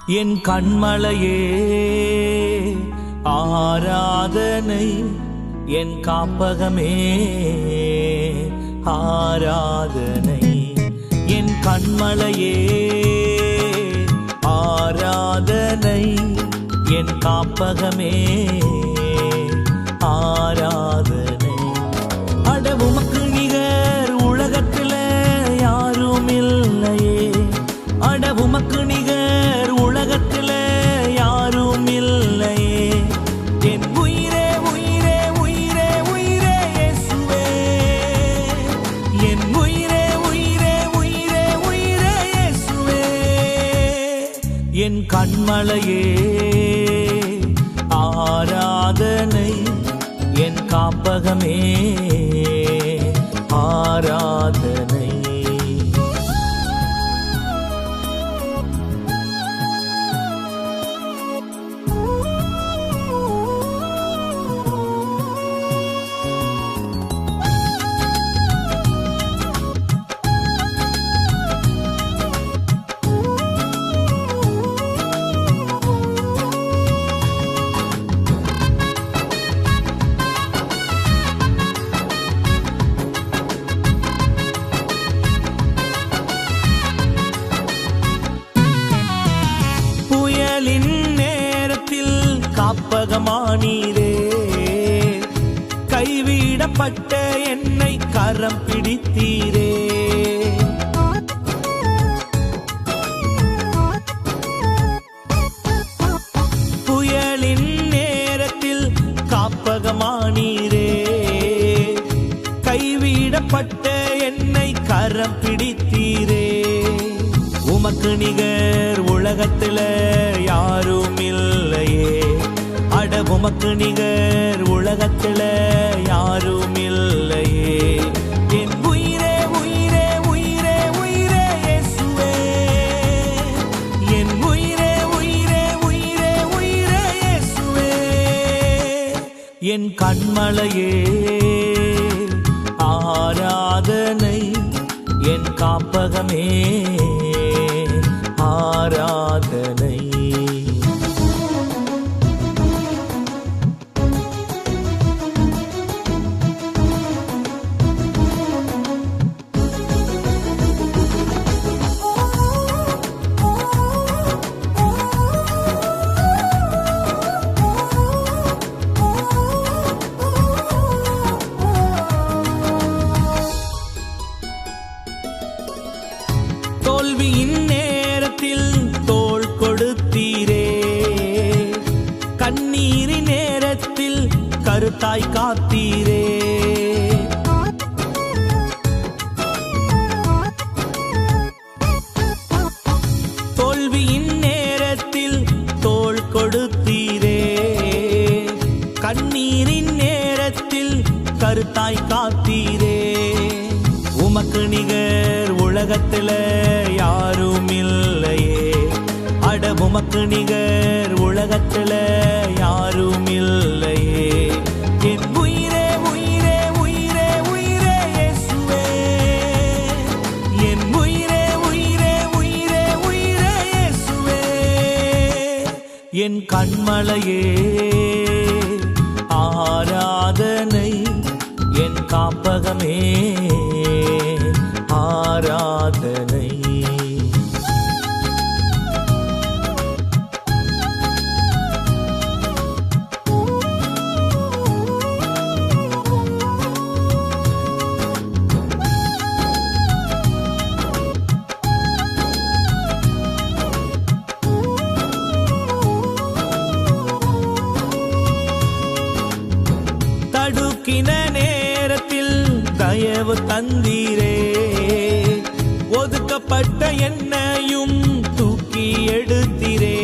என் கண்மலையே ஆராதனை, என் காப்பகமே ஆராதனை. என் கண்மலையே ஆராதனை, என் காப்பகமே ஆராதனை. அட உமக்கு நிகர் உலகத்தில யாரும் இல்லையே, அட உமக்கு நிகர் உலகத்தில யாரும் இல்லையே. என் உயிரே உயிரே உயிரே உயிரே இயேசுவே, என் உயிரே உயிரே உயிரே உயிரே இயேசுவே. என் கண்மலையே ஆராதனை, என் காப்பகமே ஆராதனை. காப்பகமானீரே, கைவிடப்பட்ட என்னை கரம் பிடித்தீரே. புயலின் நேரத்தில் காப்பகமானீரே, கைவிடப்பட்ட என்னை கரம் பிடித்தீரே. உமக்கு நிகர் உலகத்தில யாரும் இல்லையே, அட உமக்கு நிகர் உலகத்தில யாரும் இல்லையே. என் உயிரே உயிரே உயிரே உயிரே இயேசுவே, என் உயிரே உயிரே உயிரே உயிரே இயேசுவே. என் கண்மலையே ஆராதனை, என் காப்பகமே ஆராதனை. தோல்வியின் நேரத்தில் தோள் கொடுத்தீரே, கண்ணீரின் நேரத்தில் கருத்தாய் காத்தீரே. தோல்வியின் நேரத்தில் தோள் கொடுத்தீரே, கண்ணீரின் நேரத்தில் கருத்தாய் காத்தீரே. உமக்கு நிகர் உலகத்தில யாரும் இல்லையே, அட உமக்கு நிகர் உலகத்தில யாரும் இல்லையே. என் உயிரே உயிரே உயிரே உயிரே இயேசுவே, என் உயிரே உயிரே உயிரே உயிரே இயேசுவே. என் கண்மலையே ஆராதனை, என் காப்பகமே ஆராதனை. தடுக்கின நேரத்தில் தயவு தந்தீரே, ஒதுக்கப்பட்ட என்னையும் தூக்கி எடுத்தீரே.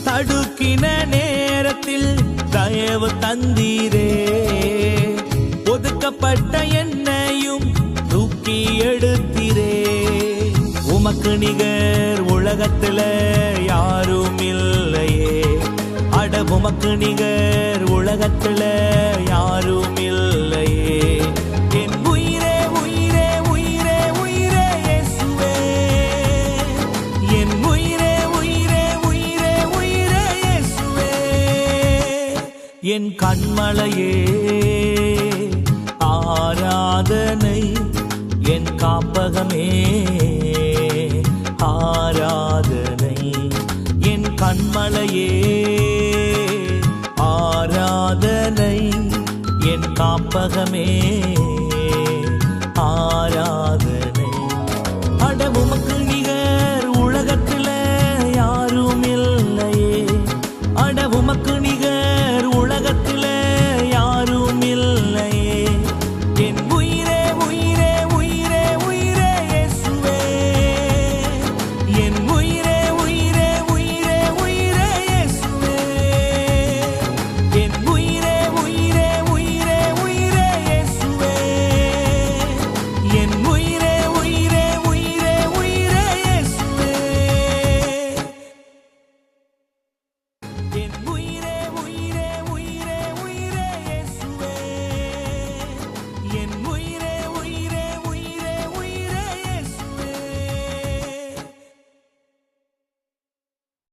தடுக்கின நேரத்தில் தயவு தந்தீரே, ஒதுக்கப்பட்ட என்னையும் தூக்கி எடுத்தீரே. உமக்கு நிகர் உலகத்தில யாரும் இல்லையே, அட உமக்கு நிகர் உலகத்தில யாரும் இல்லையே. என் உயிரே உயிரே என் கண்மலையே ஆராதனை, என் காப்பகமே ஆராதனை, என் கண்மலையே ஆராதனை, என் காப்பகமே ஆராதனை. அடமு